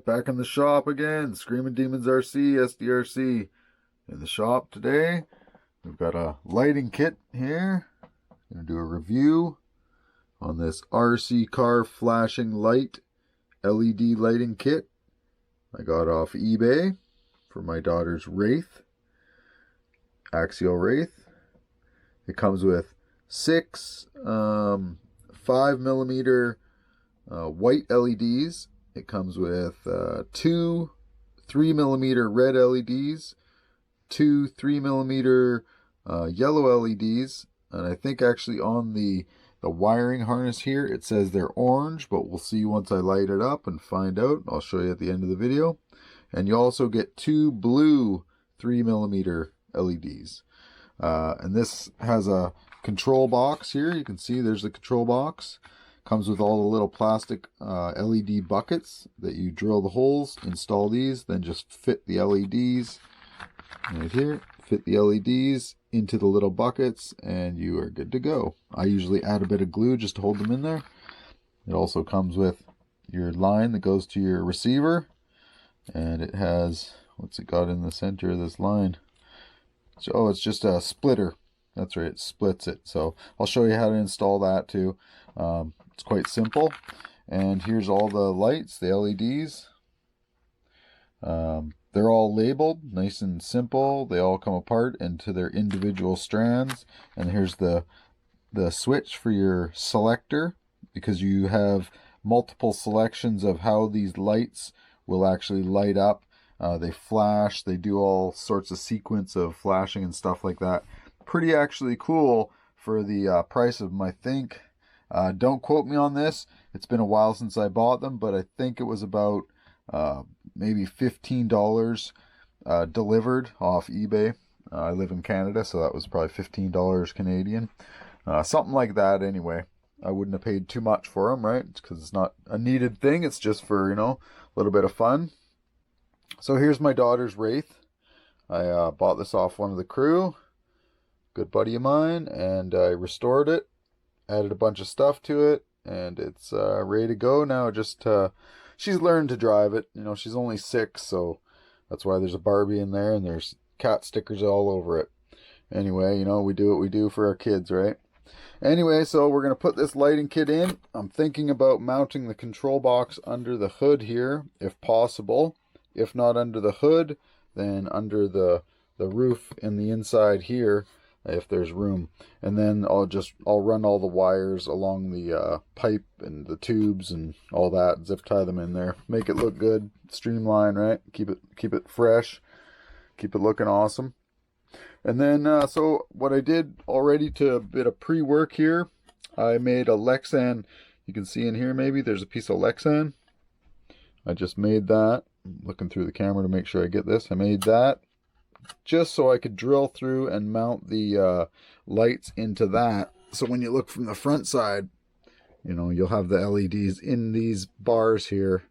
Alright, back in the shop again. Screaming Demons RC, SDRC. In the shop today, we've got a lighting kit here. I'm going to do a review on this RC car flashing light LED lighting kit I got off eBay for my daughter's Wraith, Axial Wraith. It comes with 6 5mm white LEDs. It comes with 2 3mm red LEDs, 2 3mm yellow LEDs, and I think actually on the wiring harness here it says they're orange, but we'll see once I light it up and find out. I'll show you at the end of the video. And you also get 2 blue 3mm LEDs. And this has a control box here. You can see there's the control box. Comes with all the little plastic LED buckets that you drill the holes, install these, then just fit the LEDs right here. Fit the LEDs into the little buckets and you are good to go. I usually add a bit of glue just to hold them in there. It also comes with your line that goes to your receiver, and it has, what's it got in the center of this line? So, oh, it's just a splitter. That's right, it splits it. So I'll show you how to install that too. It's quite simple. And here's all the lights, the LEDs. They're all labeled, nice and simple. They all come apart into their individual strands. And here's the switch for your selector, because you have multiple selections of how these lights will actually light up. They flash, they do all sorts of sequence of flashing and stuff like that. Pretty actually cool for the price of them, I think. Don't quote me on this. It's been a while since I bought them, but I think it was about maybe $15 delivered off eBay. I live in Canada, so that was probably $15 Canadian. Something like that anyway. I wouldn't have paid too much for them, right? Because it's not a needed thing. It's just for, you know, a little bit of fun. So here's my daughter's Wraith. I bought this off one of the crew, good buddy of mine, and I restored it, added a bunch of stuff to it, and it's ready to go now. Just she's learned to drive it. You know, she's only 6, so that's why there's a Barbie in there and there's cat stickers all over it. Anyway, you know, we do what we do for our kids, right? Anyway, so we're going to put this lighting kit in. I'm thinking about mounting the control box under the hood here, if possible. If not under the hood, then under the roof in the inside here, if there's room. And then I'll run all the wires along the pipe and the tubes and all that, zip tie them in there, make it look good, streamline, right? Keep it fresh, keep it looking awesome. And then so what I did already to a bit of pre-work here, I made a Lexan. You can see in here maybe there's a piece of Lexan. I just made that. I'm looking through the camera to make sure I get this. I made that just so I could drill through and mount the lights into that. So when you look from the front side, you know, you'll have the LEDs in these bars here.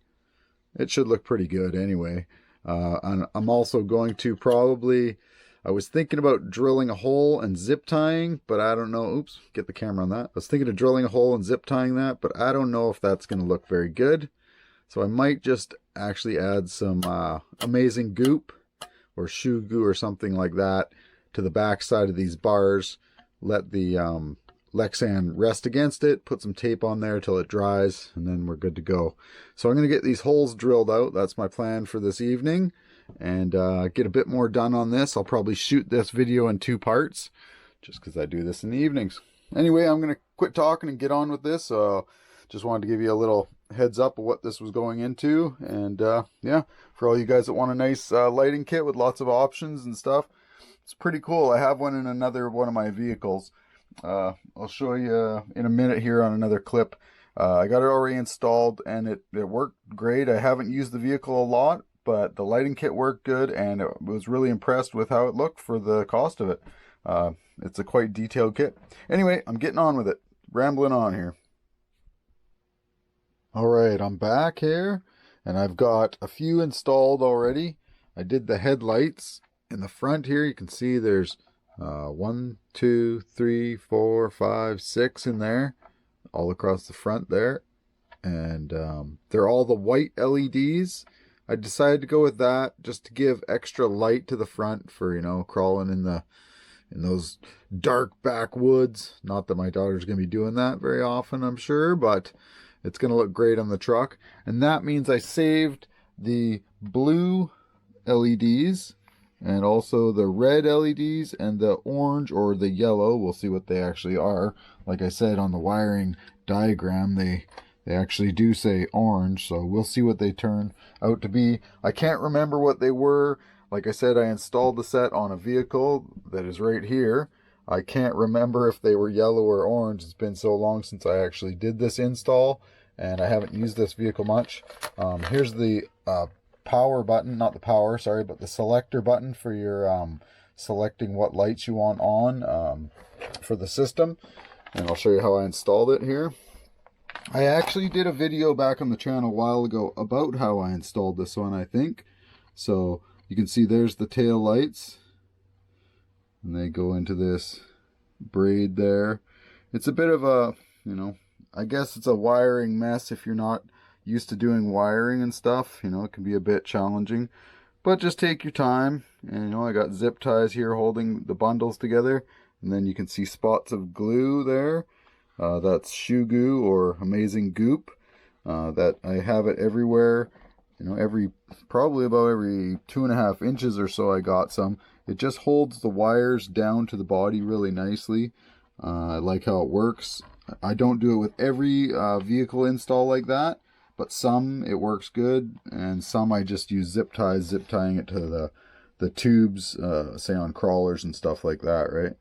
It should look pretty good anyway. And I'm also going to probably, I was thinking about drilling a hole and zip tying, but I don't know. Oops, get the camera on that. I was thinking of drilling a hole and zip tying that, but I don't know if that's going to look very good. So I might just actually add some amazing goop or shoe goo or something like that to the back side of these bars. Let the Lexan rest against it, put some tape on there till it dries, and then we're good to go. So I'm going to get these holes drilled out. That's my plan for this evening, and get a bit more done on this. I'll probably shoot this video in 2 parts just because I do this in the evenings. Anyway, I'm going to quit talking and get on with this. Just wanted to give you a little heads up of what this was going into. And yeah, for all you guys that want a nice lighting kit with lots of options and stuff, it's pretty cool. I have one in another one of my vehicles. I'll show you in a minute here on another clip. I got it already installed and it worked great. I haven't used the vehicle a lot, but the lighting kit worked good, and I was really impressed with how it looked for the cost of it. It's a quite detailed kit. Anyway, I'm getting on with it. Rambling on here. Alright, I'm back here, and I've got a few installed already. I did the headlights in the front here. You can see there's 1, 2, 3, 4, 5, 6 in there, all across the front there. And they're all the white LEDs. I decided to go with that just to give extra light to the front for, you know, crawling in those dark backwoods. Not that my daughter's going to be doing that very often, I'm sure, but it's going to look great on the truck. And that means I saved the blue LEDs and also the red LEDs and the orange or the yellow. We'll see what they actually are. Like I said on the wiring diagram, they actually do say orange, so we'll see what they turn out to be. I can't remember what they were. Like I said, I installed the set on a vehicle that is right here. I can't remember if they were yellow or orange. It's been so long since I actually did this install, and I haven't used this vehicle much. Here's the power button, not the power, sorry, but the selector button for your selecting what lights you want on for the system. And I'll show you how I installed it here. I actually did a video back on the channel a while ago about how I installed this one, I think. So you can see there's the tail lights, and they go into this braid there. It's a bit of a, you know, I guess it's a wiring mess if you're not used to doing wiring and stuff. You know, it can be a bit challenging, but just take your time. And you know, I got zip ties here holding the bundles together, and then you can see spots of glue there. That's shoe goo or amazing goop. That I have it everywhere. You know, probably about every 2.5 inches or so I got some. It just holds the wires down to the body really nicely. I like how it works. I don't do it with every vehicle install like that, but some it works good, and some I just use zip tying it to the tubes, say on crawlers and stuff like that, right?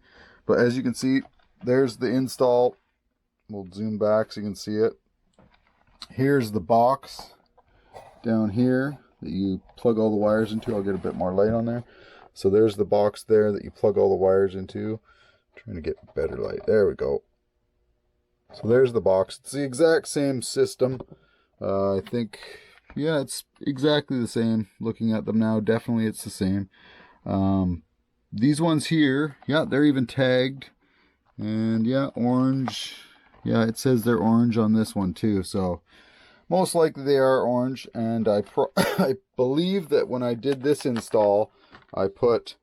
But as you can see, there's the install. We'll zoom back so you can see it. Here's the box down here that you plug all the wires into. I'll get a bit more light on there. So there's the box there that you plug all the wires into. I'm trying to get better light. There we go. So there's the box. It's the exact same system. I think, yeah, it's exactly the same. Looking at them now, definitely it's the same. These ones here, yeah, they're even tagged. And yeah, orange. Yeah, it says they're orange on this one too, so most likely they are orange. And I believe that when I did this install, I put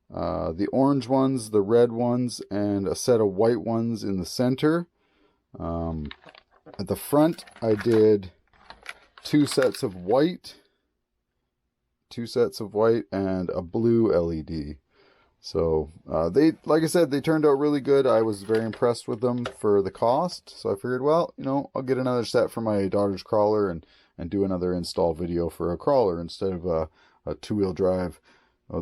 the orange ones, the red ones, and a set of white ones in the center. At the front, I did 2 sets of white, and a blue LED. So they, like I said, they turned out really good. I was very impressed with them for the cost. So I figured, well, you know, I'll get another set for my daughter's crawler and do another install video for a crawler instead of a 2-wheel drive.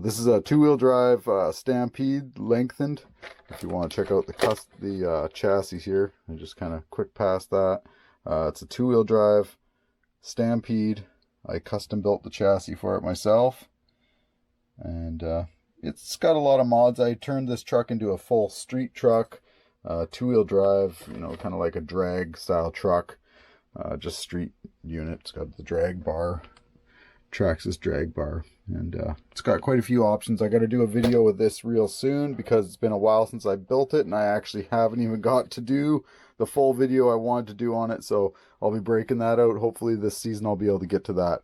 This is a 2-wheel drive Stampede lengthened. If you want to check out the chassis here, and just kind of quick past that. It's a 2-wheel drive Stampede. I custom built the chassis for it myself, and it's got a lot of mods. I turned this truck into a full street truck, 2-wheel drive, you know, kind of like a drag style truck, just street unit. It's got the drag bar, Traxxas drag bar, and it's got quite a few options. I got to do a video with this real soon because it's been a while since I built it, and I actually haven't even got to do the full video I wanted to do on it, so I'll be breaking that out. Hopefully this season I'll be able to get to that.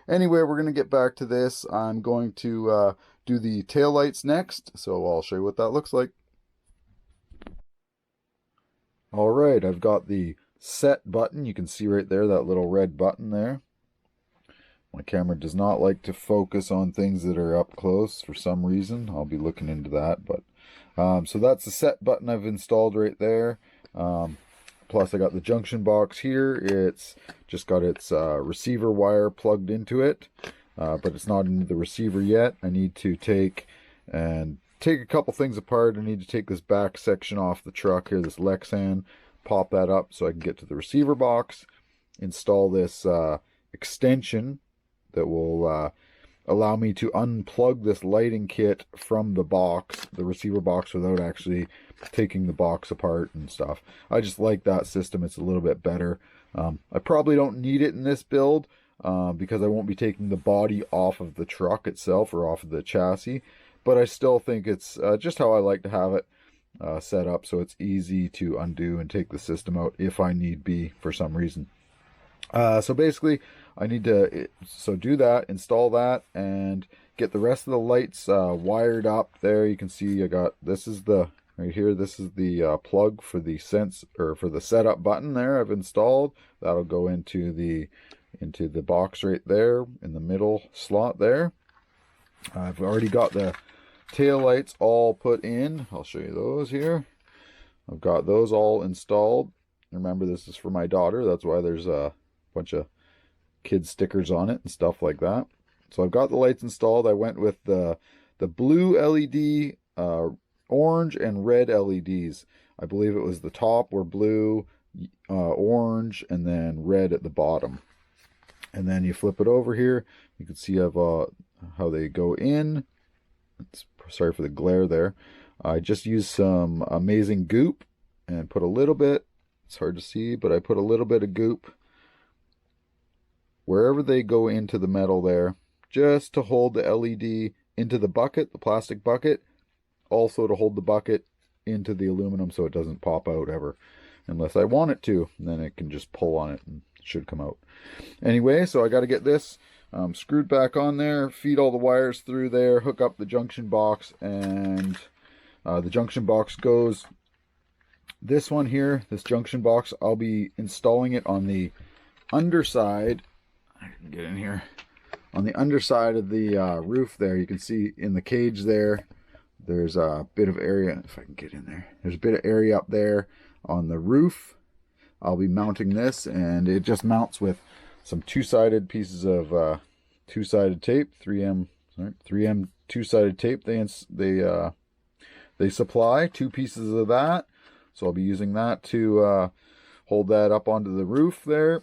Anyway, we're going to get back to this. I'm going to do the taillights next, so I'll show you what that looks like. Alright, I've got the set button. You can see right there, that little red button there. My camera does not like to focus on things that are up close for some reason. I'll be looking into that, but so that's the set button I've installed right there. Plus I got the junction box here. It's just got its receiver wire plugged into it, but it's not into the receiver yet. I need to take a couple things apart. I need to take this back section off the truck here, this Lexan, pop that up so I can get to the receiver box, install this extension that will allow me to unplug this lighting kit from the box, the receiver box, without actually taking the box apart and stuff. I just like that system. It's a little bit better. I probably don't need it in this build because I won't be taking the body off of the truck itself or off of the chassis, but I still think it's just how I like to have it set up, so it's easy to undo and take the system out if I need be for some reason. So basically, I need to do that, install that, and get the rest of the lights wired up. There you can see I got, this is the right here. This is the plug for the for the setup button. There I've installed. That'll go into the box right there in the middle slot there. I've already got the tail lights all put in. I'll show you those here. I've got those all installed. Remember, this is for my daughter. That's why there's a bunch of kid stickers on it and stuff like that. So I've got the lights installed. I went with the blue LED, orange and red LEDs. I believe it was the top were blue, orange, and then red at the bottom. And then you flip it over here. You can see how they go in. Sorry for the glare there. I just used some amazing goop and put a little bit, it's hard to see, but I put a little bit of goop wherever they go into the metal there, just to hold the LED into the bucket, the plastic bucket, also to hold the bucket into the aluminum so it doesn't pop out ever, unless I want it to, and then it can just pull on it and it should come out. Anyway, so I got to get this screwed back on there, feed all the wires through there, hook up the junction box, and the junction box goes, this one here, this junction box, I'll be installing it on the underside. I can get in here. On the underside of the roof there, you can see in the cage there, there's a bit of area, if I can get in there, there's a bit of area up there on the roof. I'll be mounting this, and it just mounts with some two-sided pieces of two-sided tape, 3M two-sided tape. They supply 2 pieces of that, so I'll be using that to hold that up onto the roof there.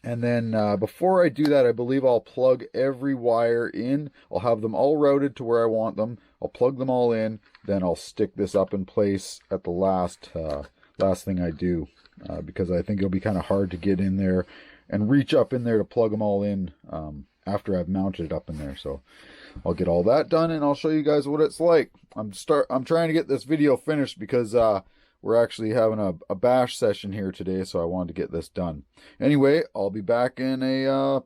And then before I do that, I believe I'll plug every wire in. I'll have them all routed to where I want them. I'll plug them all in, then I'll stick this up in place at the last thing I do, because I think it'll be kind of hard to get in there and reach up in there to plug them all in after I've mounted it up in there. So I'll get all that done, and I'll show you guys what it's like. I'm trying to get this video finished because we're actually having a bash session here today, so I wanted to get this done. Anyway, I'll be back in a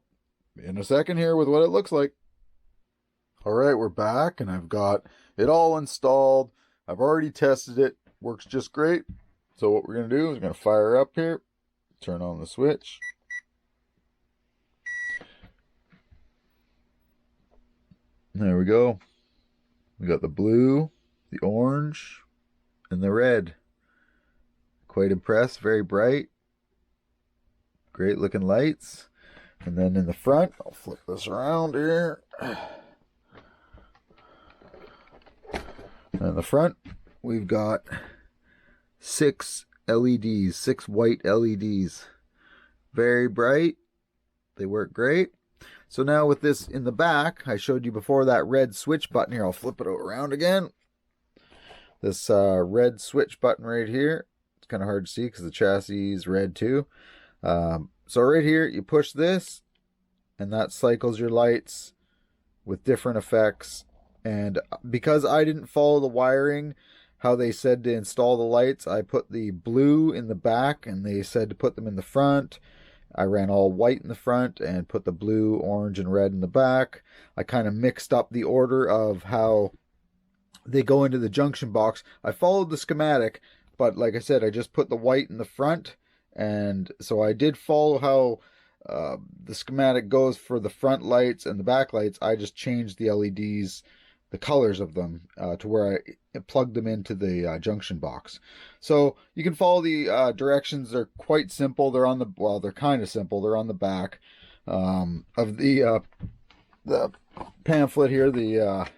second here with what it looks like. All right, we're back, and I've got it all installed. I've already tested it. Works just great. So what we're going to do is we're going to fire up here, turn on the switch. There we go. We got the blue, the orange, and the red. Quite impressed, very bright. Great looking lights. And then in the front, I'll flip this around here. In the front, we've got 6 LEDs, 6 white LEDs. Very bright. They work great. So now with this in the back, I showed you before that red switch button here. I'll flip it around again. This red switch button right here. It's kind of hard to see because the chassis is red too. So right here, you push this, and that cycles your lights with different effects. And because I didn't follow the wiring, how they said to install the lights, I put the blue in the back, and they said to put them in the front. I ran all white in the front and put the blue, orange, and red in the back. I kind of mixed up the order of how they go into the junction box. I followed the schematic, but like I said, I just put the white in the front. And so I did follow how the schematic goes for the front lights and the back lights. I just changed the LEDs, the colors of them, to where I plugged them into the junction box. So you can follow the directions. They're quite simple. They're on the, well, they're kind of simple. They're on the back of the pamphlet here, the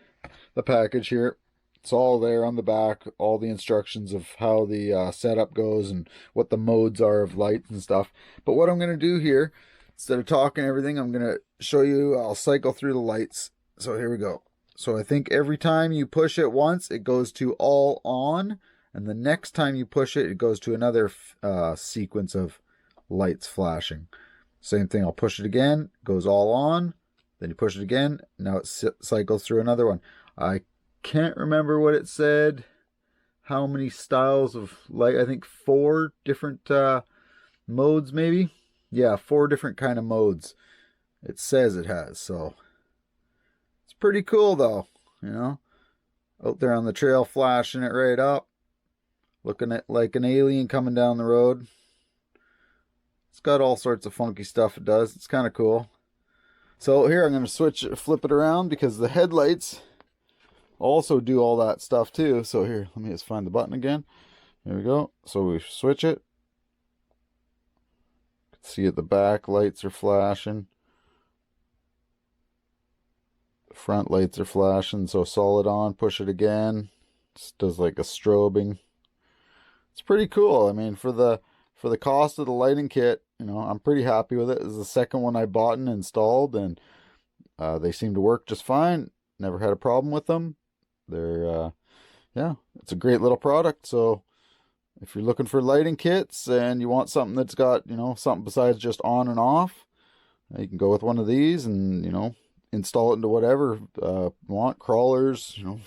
package here. It's all there on the back, all the instructions of how the setup goes and what the modes are of lights and stuff. But what I'm going to do here, instead of talking everything, I'm going to show you, I'll cycle through the lights. So here we go. So I think every time you push it once, it goes to all on. And the next time you push it, it goes to another sequence of lights flashing. Same thing, I'll push it again, it goes all on. Then you push it again, now it cycles through another one. I can't remember what it said, how many styles of light. I think 4 different modes maybe. Yeah, 4 different kind of modes. It says it has, so it's pretty cool though, you know. Out there on the trail flashing it right up. Looking at like an alien coming down the road. It's got all sorts of funky stuff it does. It's kind of cool. So here I'm going to flip it around because the headlights also do all that stuff too. So here, let me just find the button again. There we go. So we switch it. See at the back, lights are flashing. The front lights are flashing. So solid on, push it again. Just does like a strobing. It's pretty cool. I mean, for the cost of the lighting kit, you know, I'm pretty happy with it. This is the second one I bought and installed, and they seem to work just fine. Never had a problem with them. They're, yeah, it's a great little product. So if you're looking for lighting kits and you want something that's got, you know, something besides just on and off, you can go with one of these and, you know, install it into whatever you want. Crawlers, you know,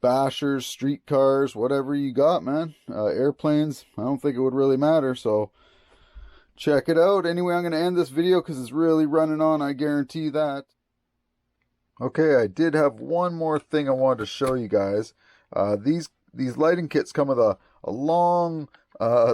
bashers, streetcars, whatever you got, man. Airplanes, I don't think it would really matter. So check it out. Anyway, I'm going to end this video because it's really running on, I guarantee that. Okay, I did have one more thing I wanted to show you guys. These lighting kits come with a long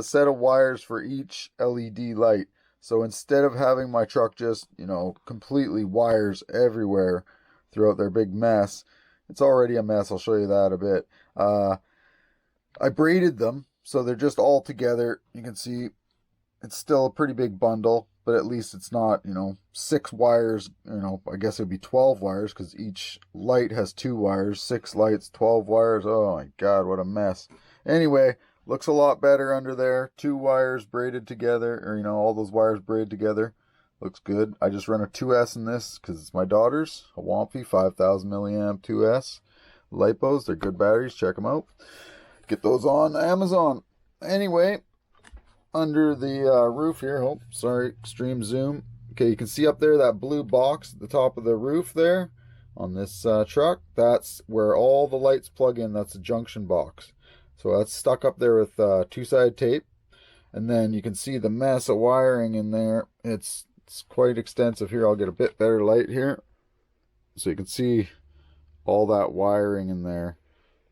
set of wires for each LED light. So instead of having my truck just, you know, completely wires everywhere throughout their big mess, it's already a mess. I'll show you that a bit. I braided them so they're just all together. You can see it's still a pretty big bundle, but at least it's not, you know, 6 wires. You know, I guess it would be 12 wires because each light has 2 wires. 6 lights, 12 wires. Oh my God, what a mess. Anyway, looks a lot better under there. 2 wires braided together, or, you know, all those wires braided together. Looks good. I just run a 2S in this because it's my daughter's. A Wampy 5000 milliamp 2S. Lipos, they're good batteries. Check them out. Get those on Amazon. Anyway, under the roof here. Oh, sorry, extreme zoom. Okay, you can see up there that blue box at the top of the roof there on this truck. That's where all the lights plug in. That's the junction box. So that's stuck up there with 2-side tape. And then you can see the mess of wiring in there. It's quite extensive. Here, I'll get a bit better light here. So you can see all that wiring in there.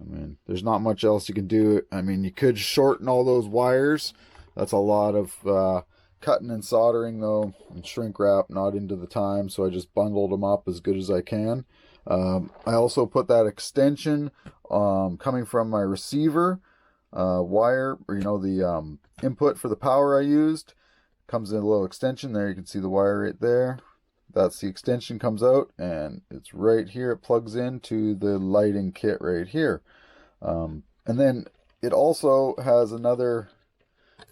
I mean, there's not much else you can do. I mean, you could shorten all those wires. That's a lot of cutting and soldering, though, and shrink wrap, not into the time. So I just bundled them up as good as I can. I also put that extension coming from my receiver wire, or, you know, the input for the power I used. Comes in a little extension there. You can see the wire right there. That's the extension comes out, and it's right here. It plugs into the lighting kit right here. And then it also has another,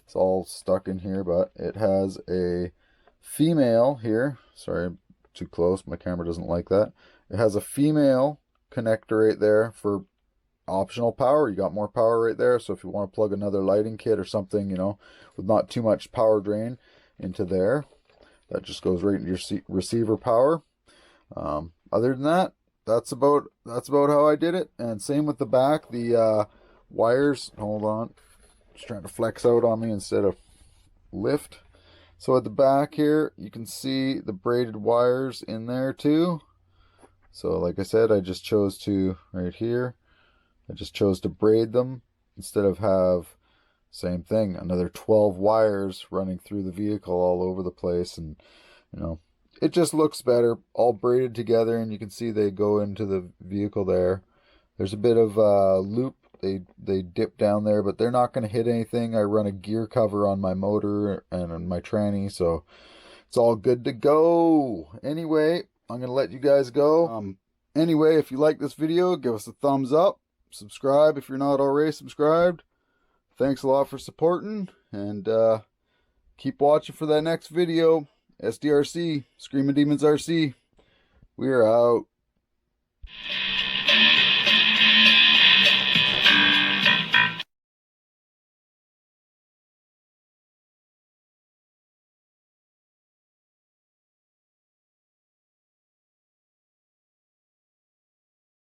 it's all stuck in here, but it has a female here. Sorry, too close. My camera doesn't like that. It has a female connector right there for optional power. You got more power right there. So if you want to plug another lighting kit or something, you know, with not too much power drain into there, that just goes right into your receiver power. Other than that, that's about how I did it. And same with the back. The wires, hold on, just trying to flex out on me instead of lift. So at the back here, you can see the braided wires in there too. So like I said, I just chose to, right here, I just chose to braid them instead of have, same thing, another 12 wires running through the vehicle all over the place. And, you know, it just looks better, all braided together, and you can see they go into the vehicle there. There's a bit of loop, they dip down there, but they're not going to hit anything. I run a gear cover on my motor and on my tranny, so it's all good to go. Anyway, I'm going to let you guys go. Anyway, if you like this video, give us a thumbs up. Subscribe if you're not already subscribed. Thanks a lot for supporting, and keep watching for that next video. SDRC, Screaming Demons RC. We are out.